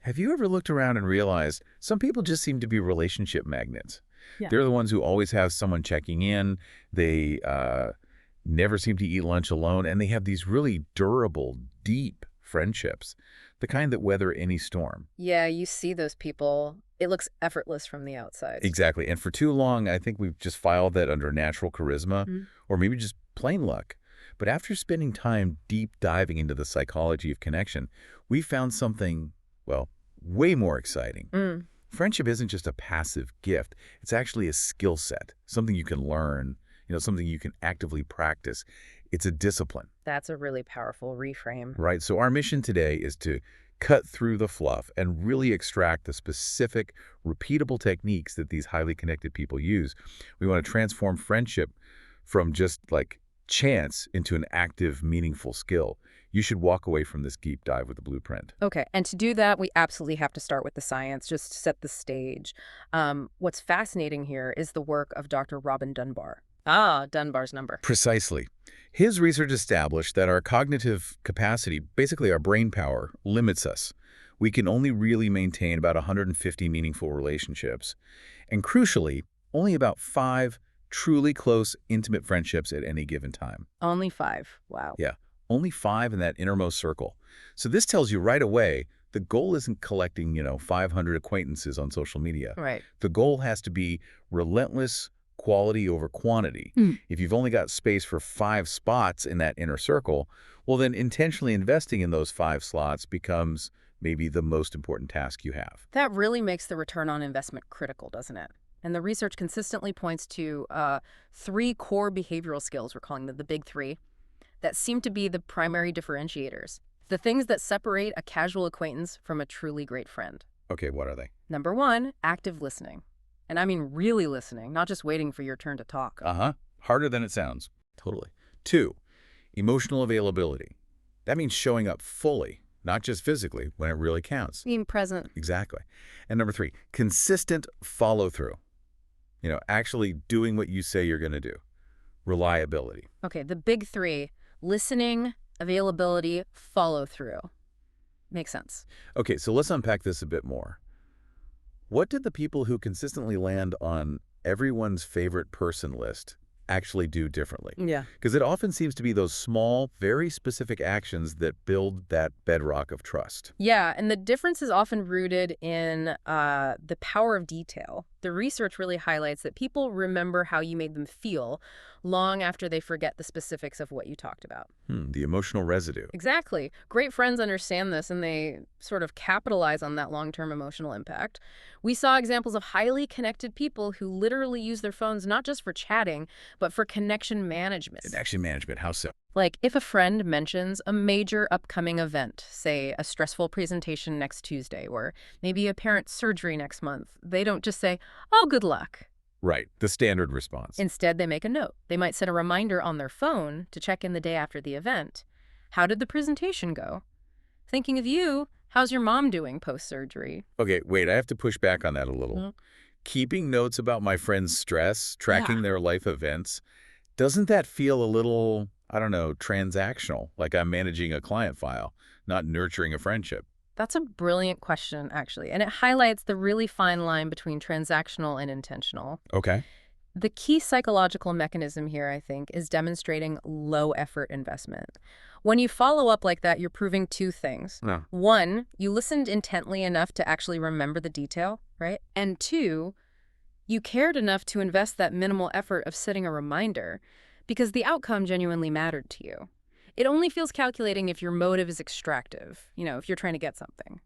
Have you ever looked around and realized some people just seem to be relationship magnets? Yeah. They're the ones who always have someone checking in. They never seem to eat lunch alone, and they have these really durable, deep friendships, the kind that weather any storm. Yeah, you see those people. It looks effortless from the outside. Exactly. And for too long, I think we've just filed that under natural charisma Mhm. or maybe just plain luck. But after spending time deep diving into the psychology of connection, we found something, well, way more exciting. Mm, Friendship isn't just a passive gift. It's actually a skill set, something you can learn, something you can actively practice. It's a discipline, that's a really powerful reframe. right? So our mission today is to cut through the fluff and really extract the specific, repeatable techniques that these highly connected people use. We want to transform friendship from just like chance into an active, meaningful skill. You should walk away from this deep dive with a blueprint. Okay, and to do that, we absolutely have to start with the science, just to set the stage. What's fascinating here is the work of Dr. Robin Dunbar. Ah, Dunbar's number. Precisely. His research established that our cognitive capacity, basically our brain power, limits us. We can only really maintain about 150 meaningful relationships. And crucially, only about 5 truly close, intimate friendships at any given time. Only 5. Wow. Yeah, only 5 in that innermost circle. So this tells you right away the goal isn't collecting, 500 acquaintances on social media. Right. The goal has to be relentless quality over quantity. If you've only got space for 5 spots in that inner circle, well, then intentionally investing in those 5 slots becomes maybe the most important task you have. That really makes the return on investment critical, doesn't it? And the research consistently points to 3 core behavioral skills, we're calling them the big 3, that seem to be the primary differentiators. The things that separate a casual acquaintance from a truly great friend. Okay, what are they? Number 1, active listening. And I mean really listening, not just waiting for your turn to talk. Harder than it sounds. Totally. 2, emotional availability. That means showing up fully, not just physically, when it really counts. Being present. Exactly. And number 3, consistent follow-through. Actually doing what you say you're going to do. Reliability. Okay, the big 3, listening, availability, follow through. Makes sense. Okay, so let's unpack this a bit more. What did the people who consistently land on everyone's favorite person list actually do differently? Yeah. Because it often seems to be those small, very specific actions that build that bedrock of trust. Yeah, and the difference is often rooted in the power of detail. The research really highlights that people remember how you made them feel long after they forget the specifics of what you talked about. The emotional residue. Exactly. Great friends understand this, and they sort of capitalize on that long-term emotional impact. We saw examples of highly connected people who literally use their phones not just for chatting, but for connection management. Connection management, how so? Like, if a friend mentions a major upcoming event, say a stressful presentation next Tuesday, or maybe a parent's surgery next month, they don't just say, "Oh, good luck." Right, the standard response. Instead, they make a note. They might set a reminder on their phone to check in the day after the event. How did the presentation go? Thinking of you, how's your mom doing post-surgery? Okay, wait, I have to push back on that a little. Mhm. Keeping notes about my friend's stress, tracking Yeah. their life events, doesn't that feel a little, I don't know, transactional, like I'm managing a client file, not nurturing a friendship? That's a brilliant question, actually, and it highlights the really fine line between transactional and intentional. Okay. The key psychological mechanism here, I think, is demonstrating low-effort investment. When you follow up like that, you're proving 2 things. No. 1, you listened intently enough to actually remember the detail, right? And 2, you cared enough to invest that minimal effort of setting a reminder because the outcome genuinely mattered to you. It only feels calculating if your motive is extractive, if you're trying to get something.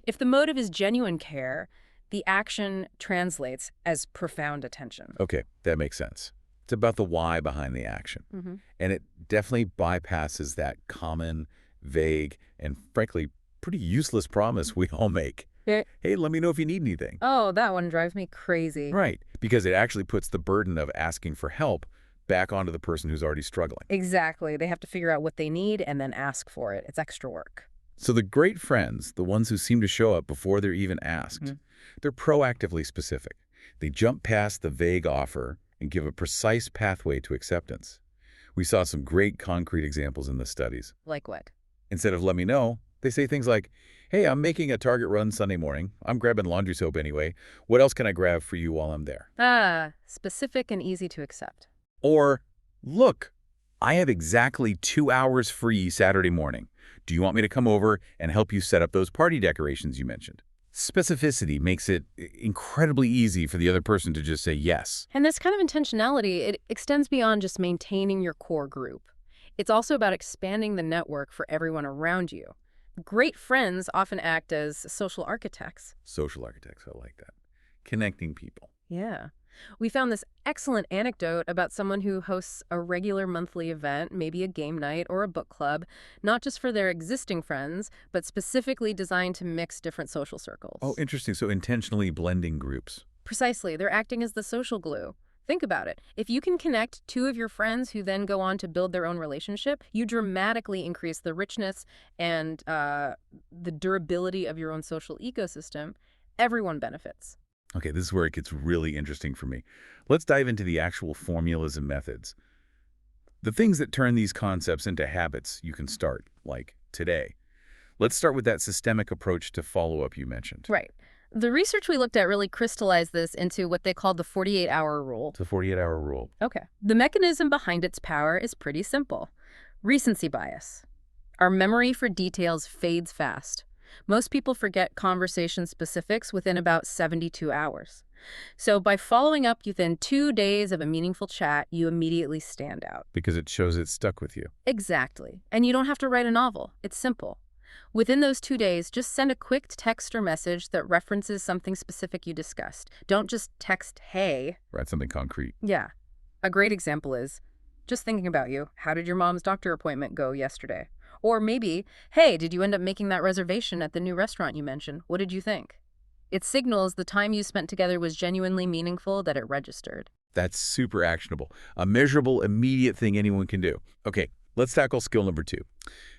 If the motive is genuine care, the action translates as profound attention. Okay, that makes sense. It's about the why behind the action. And it definitely bypasses that common, vague, and frankly, pretty useless promise we all make. Yeah. Hey, let me know if you need anything. Oh, that one drives me crazy. Right, because it actually puts the burden of asking for help back onto the person who's already struggling. Exactly. They have to figure out what they need and then ask for it. It's extra work. So the great friends, the ones who seem to show up before they're even asked, they're proactively specific. They jump past the vague offer and give a precise pathway to acceptance. We saw some great concrete examples in the studies. Like what? Instead of "let me know," they say things like, Hey, I'm making a Target run Sunday morning. I'm grabbing laundry soap anyway. What else can I grab for you while I'm there? Ah, specific and easy to accept. Or, look, I have exactly 2 hours free Saturday morning. Do you want me to come over and help you set up those party decorations you mentioned? Specificity makes it incredibly easy for the other person to just say yes. And this kind of intentionality, it extends beyond just maintaining your core group. It's also about expanding the network for everyone around you. Great friends often act as social architects. Social architects, I like that. Connecting people. Yeah. We found this excellent anecdote about someone who hosts a regular monthly event, maybe a game night or a book club, not just for their existing friends, but specifically designed to mix different social circles. Oh, interesting. So intentionally blending groups. Precisely. They're acting as the social glue. Think about it. If you can connect two of your friends who then go on to build their own relationship, you dramatically increase the richness and the durability of your own social ecosystem. Everyone benefits. Okay, this is where it gets really interesting for me. Let's dive into the actual formulas and methods. The things that turn these concepts into habits you can start, like today. Let's start with that systemic approach to follow-up you mentioned. Right. The research we looked at really crystallized this into what they called the 48-hour rule. It's a 48-hour rule. Okay. The mechanism behind its power is pretty simple. Recency bias. Our memory for details fades fast. Most people forget conversation specifics within about 72 hours. So by following up within 2 days of a meaningful chat, you immediately stand out. Because it shows it's stuck with you. Exactly. And you don't have to write a novel. It's simple. Within those 2 days, just send a quick text or message that references something specific you discussed. Don't just text, hey. Write something concrete. Yeah. A great example is, just thinking about you, how did your mom's doctor appointment go yesterday? Or maybe, hey, did you end up making that reservation at the new restaurant you mentioned? What did you think? It signals the time you spent together was genuinely meaningful, that it registered. That's super actionable. A measurable, immediate thing anyone can do. Okay, let's tackle skill number 2.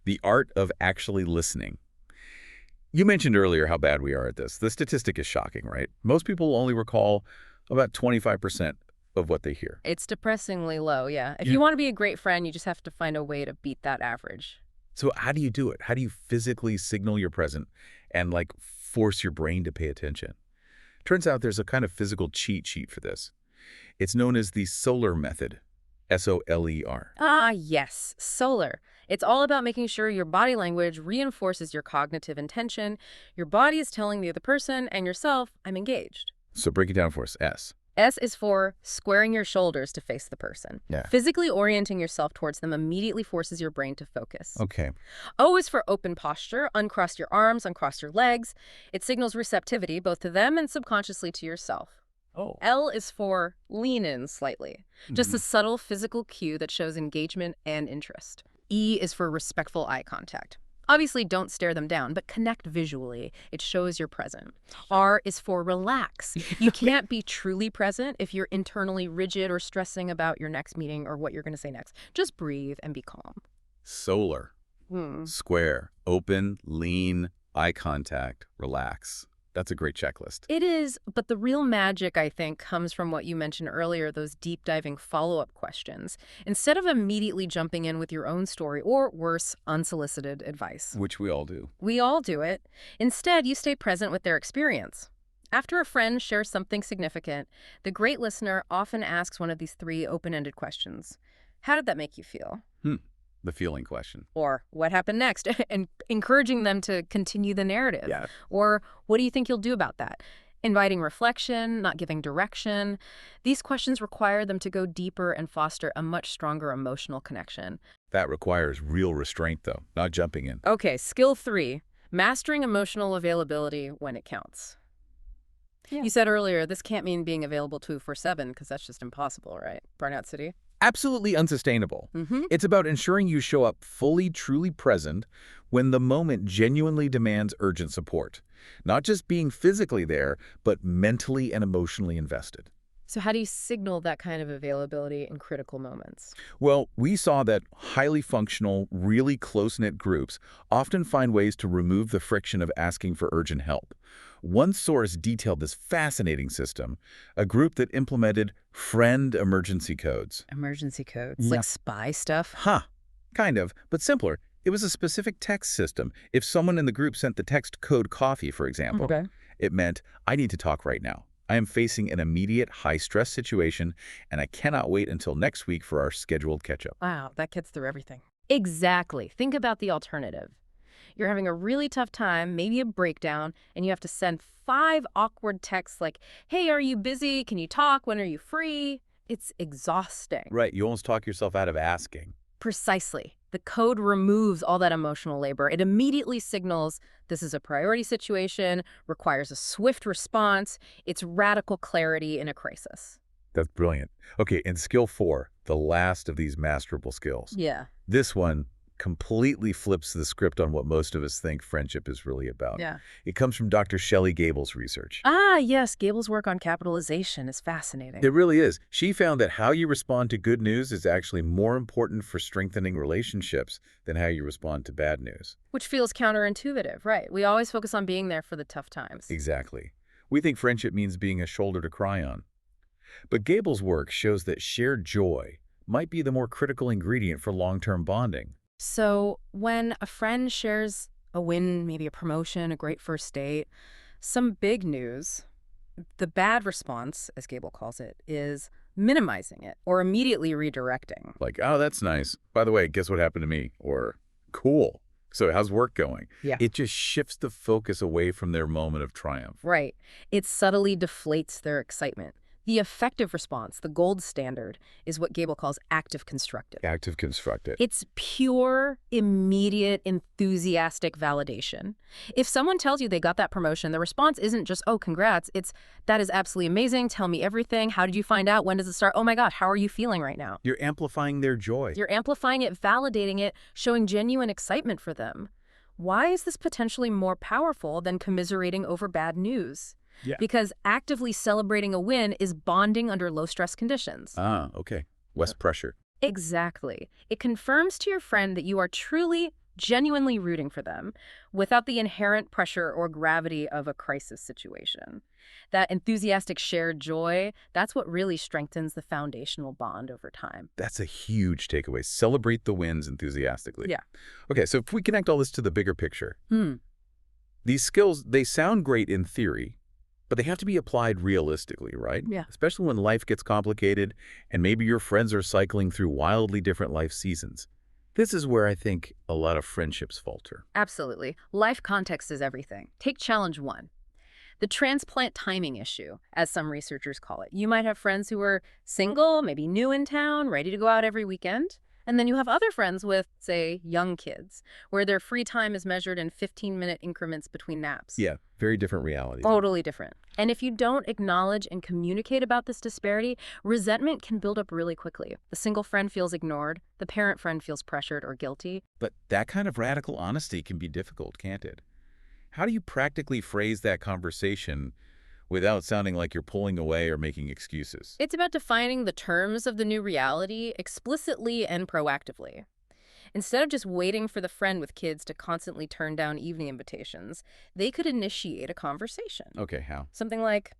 The art of actually listening. You mentioned earlier how bad we are at this. The statistic is shocking, right? Most people only recall about 25% of what they hear. It's depressingly low, yeah. If you want to be a great friend, you just have to find a way to beat that average. So how do you do it? How do you physically signal you're present and force your brain to pay attention? Turns out there's a kind of physical cheat sheet for this. It's known as the SOLAR method. S-O-L-E-R. Ah, yes, SOLAR. It's all about making sure your body language reinforces your cognitive intention. Your body is telling the other person and yourself, I'm engaged. So break it down for us. S. S is for squaring your shoulders to face the person. Yeah. Physically orienting yourself towards them immediately forces your brain to focus. Okay. O is for open posture. Uncross your arms, uncross your legs. It signals receptivity both to them and subconsciously to yourself. Oh. L is for lean in slightly. Just a subtle physical cue that shows engagement and interest. E is for respectful eye contact. Obviously, don't stare them down, but connect visually. It shows you're present. R is for relax. You can't be truly present if you're internally rigid or stressing about your next meeting or what you're going to say next. Just breathe and be calm. SOLAR. Square. Open, lean, eye contact, relax. That's a great checklist. It is, but the real magic, I think, comes from what you mentioned earlier, those deep-diving follow-up questions. Instead of immediately jumping in with your own story or, worse, unsolicited advice. Which we all do. We all do it. Instead, you stay present with their experience. After a friend shares something significant, the great listener often asks one of these 3 open-ended questions. How did that make you feel? The feeling question. Or what happened next? And encouraging them to continue the narrative. Yeah. Or what do you think you'll do about that? Inviting reflection, not giving direction. These questions require them to go deeper and foster a much stronger emotional connection. That requires real restraint, though, not jumping in. Okay, skill 3, mastering emotional availability when it counts. Yeah. You said earlier, this can't mean being available 24/7 because that's just impossible, right? Burnout City? Absolutely unsustainable. It's about ensuring you show up fully, truly present when the moment genuinely demands urgent support. Not just being physically there, but mentally and emotionally invested. So how do you signal that kind of availability in critical moments? Well, we saw that highly functional, really close-knit groups often find ways to remove the friction of asking for urgent help. One source detailed this fascinating system, a group that implemented friend emergency codes. Emergency codes? Yeah. Like spy stuff? Kind of, but simpler. It was a specific text system. If someone in the group sent the text code coffee, for example, Okay. it meant, I need to talk right now. I am facing an immediate high-stress situation, and I cannot wait until next week for our scheduled catch-up. Wow, that gets through everything. Exactly. Think about the alternative. You're having a really tough time, maybe a breakdown, and you have to send 5 awkward texts like, hey, are you busy? Can you talk? When are you free? It's exhausting. Right, you almost talk yourself out of asking. Precisely. The code removes all that emotional labor. It immediately signals this is a priority situation, requires a swift response. It's radical clarity in a crisis. That's brilliant. Okay, and skill 4, the last of these masterable skills. Yeah. This one completely flips the script on what most of us think friendship is really about. Yeah. It comes from Dr. Shelley Gable's research. Ah, yes. Gable's work on capitalization is fascinating. It really is. She found that how you respond to good news is actually more important for strengthening relationships than how you respond to bad news. Which feels counterintuitive, right? We always focus on being there for the tough times. Exactly. We think friendship means being a shoulder to cry on. But Gable's work shows that shared joy might be the more critical ingredient for long-term bonding. So when a friend shares a win, maybe a promotion, a great first date, some big news, the bad response, as Gable calls it, is minimizing it or immediately redirecting. Like, oh, that's nice. By the way, guess what happened to me? Or, cool. So how's work going? Yeah. It just shifts the focus away from their moment of triumph. Right. It subtly deflates their excitement. The effective response, the gold standard, is what Gable calls active constructive. Active constructive. It's pure, immediate, enthusiastic validation. If someone tells you they got that promotion, the response isn't just, oh, congrats. It's, that is absolutely amazing. Tell me everything. How did you find out? When does it start? Oh my God, how are you feeling right now? You're amplifying their joy. You're amplifying it, validating it, showing genuine excitement for them. Why is this potentially more powerful than commiserating over bad news? Yeah. Because actively celebrating a win is bonding under low-stress conditions. Ah, okay. Less pressure. Exactly. It confirms to your friend that you are truly, genuinely rooting for them without the inherent pressure or gravity of a crisis situation. That enthusiastic shared joy, that's what really strengthens the foundational bond over time. That's a huge takeaway. Celebrate the wins enthusiastically. Yeah. Okay, so if we connect all this to the bigger picture, these skills, they sound great in theory, but they have to be applied realistically, right? Yeah. Especially when life gets complicated and maybe your friends are cycling through wildly different life seasons. This is where I think a lot of friendships falter. Absolutely. Life context is everything. Take challenge 1. The transplant timing issue, as some researchers call it. You might have friends who are single, maybe new in town, ready to go out every weekend. And then you have other friends with, say, young kids, where their free time is measured in 15-minute increments between naps. Yeah, very different realities. Totally different. And if you don't acknowledge and communicate about this disparity, resentment can build up really quickly. The single friend feels ignored. The parent friend feels pressured or guilty. But that kind of radical honesty can be difficult, can't it? How do you practically phrase that conversation without sounding like you're pulling away or making excuses? It's about defining the terms of the new reality explicitly and proactively. Instead of just waiting for the friend with kids to constantly turn down evening invitations, they could initiate a conversation. Okay, how? Something like,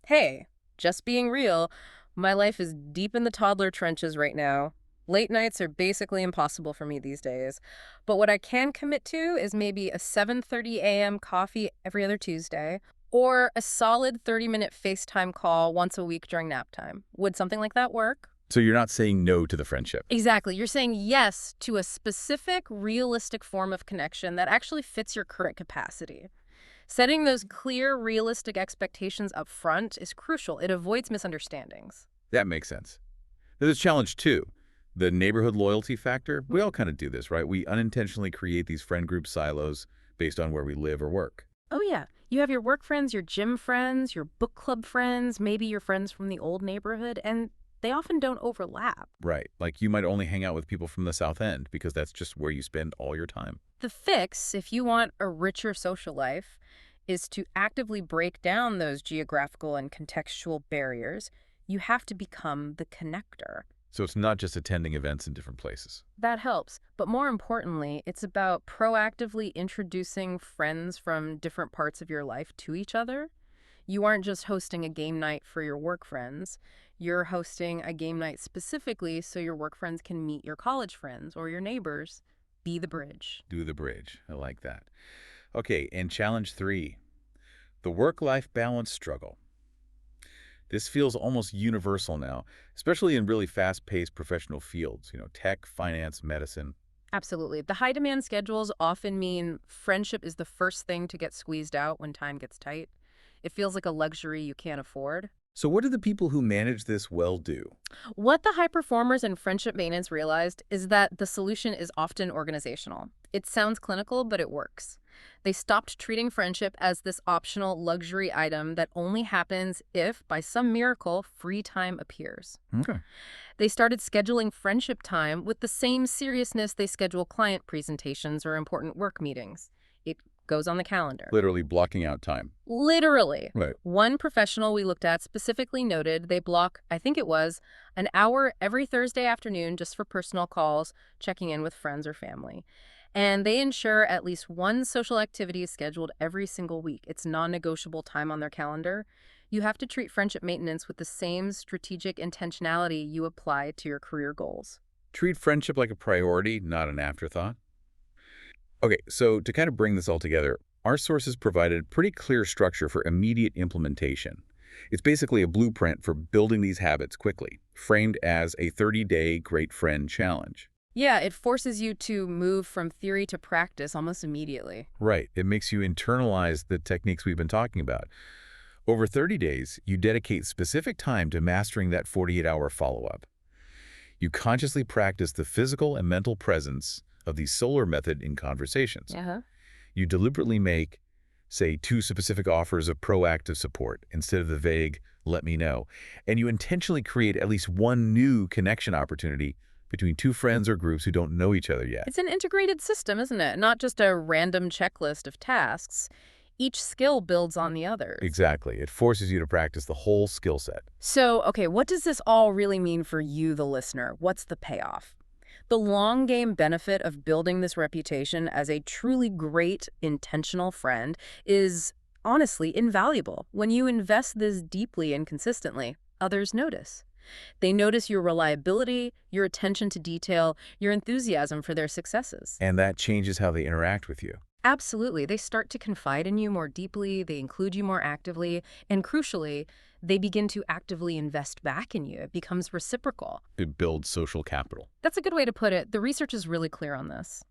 hey, just being real, my life is deep in the toddler trenches right now. Late nights are basically impossible for me these days. But what I can commit to is maybe a 7:30 a.m. coffee every other Tuesday, or a solid 30-minute FaceTime call once a week during nap time. Would something like that work? So you're not saying no to the friendship. Exactly. You're saying yes to a specific, realistic form of connection that actually fits your current capacity. Setting those clear, realistic expectations up front is crucial. It avoids misunderstandings. That makes sense. There's challenge 2. The neighborhood loyalty factor. We all kind of do this, right? We unintentionally create these friend group silos based on where we live or work. Oh, yeah. You have your work friends, your gym friends, your book club friends, maybe your friends from the old neighborhood, and they often don't overlap. Right. Like you might only hang out with people from the South End because that's just where you spend all your time. The fix, if you want a richer social life, is to actively break down those geographical and contextual barriers. You have to become the connector. So it's not just attending events in different places. That helps. But more importantly, it's about proactively introducing friends from different parts of your life to each other. You aren't just hosting a game night for your work friends. You're hosting a game night specifically so your work friends can meet your college friends or your neighbors. Be the bridge. Do the bridge. I like that. Okay, and challenge 3, the work-life balance struggle. This feels almost universal now, especially in really fast-paced professional fields, tech, finance, medicine. Absolutely. The high demand schedules often mean friendship is the first thing to get squeezed out when time gets tight. It feels like a luxury you can't afford. So what do the people who manage this well do? What the high performers in friendship maintenance realized is that the solution is often organizational. It sounds clinical, but it works. They stopped treating friendship as this optional luxury item that only happens if, by some miracle, free time appears. Okay. They started scheduling friendship time with the same seriousness they schedule client presentations or important work meetings. It goes on the calendar. Literally blocking out time. Literally. Right. One professional we looked at specifically noted they block, I think it was, an hour every Thursday afternoon just for personal calls, checking in with friends or family. And they ensure at least one social activity is scheduled every single week. It's non-negotiable time on their calendar. You have to treat friendship maintenance with the same strategic intentionality you apply to your career goals. Treat friendship like a priority, not an afterthought. Okay, so to kind of bring this all together, our sources provided pretty clear structure for immediate implementation. It's basically a blueprint for building these habits quickly, framed as a 30-day great friend challenge. Yeah, it forces you to move from theory to practice almost immediately. Right. It makes you internalize the techniques we've been talking about. Over 30 days, you dedicate specific time to mastering that 48-hour follow-up. You consciously practice the physical and mental presence of the solar method in conversations. Uh-huh. You deliberately make, say, 2 specific offers of proactive support instead of the vague, let me know. And you intentionally create at least one new connection opportunity between 2 friends or groups who don't know each other yet. It's an integrated system, isn't it? Not just a random checklist of tasks. Each skill builds on the others. Exactly. It forces you to practice the whole skill set. So, okay, what does this all really mean for you, the listener? What's the payoff? The long game benefit of building this reputation as a truly great, intentional friend is honestly invaluable. When you invest this deeply and consistently, others notice. They notice your reliability, your attention to detail, your enthusiasm for their successes. And that changes how they interact with you. Absolutely. They start to confide in you more deeply, they include you more actively, and crucially, they begin to actively invest back in you. It becomes reciprocal. It builds social capital. That's a good way to put it. The research is really clear on this.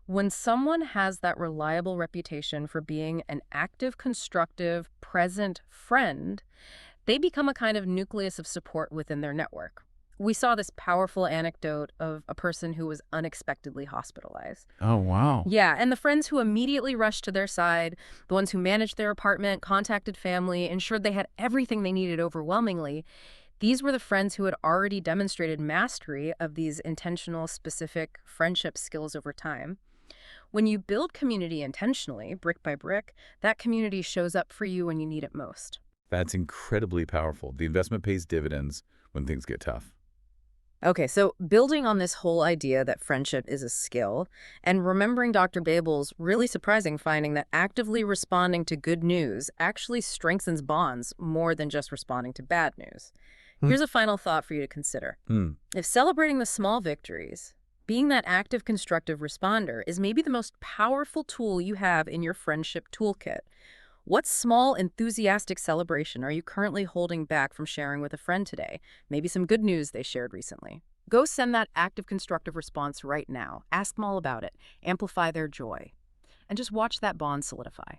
When someone has that reliable reputation for being an active, constructive, present friend, they become a kind of nucleus of support within their network. We saw this powerful anecdote of a person who was unexpectedly hospitalized. Oh, wow. Yeah, and the friends who immediately rushed to their side, the ones who managed their apartment, contacted family, ensured they had everything they needed overwhelmingly, these were the friends who had already demonstrated mastery of these intentional, specific friendship skills over time. When you build community intentionally, brick by brick, that community shows up for you when you need it most. That's incredibly powerful. The investment pays dividends when things get tough. Okay, so building on this whole idea that friendship is a skill, and remembering Dr. Babel's really surprising finding that actively responding to good news actually strengthens bonds more than just responding to bad news. Here's a final thought for you to consider. If celebrating the small victories, being that active, constructive responder, is maybe the most powerful tool you have in your friendship toolkit, what small, enthusiastic celebration are you currently holding back from sharing with a friend today? Maybe some good news they shared recently. Go send that active, constructive response right now. Ask them all about it. Amplify their joy. And just watch that bond solidify.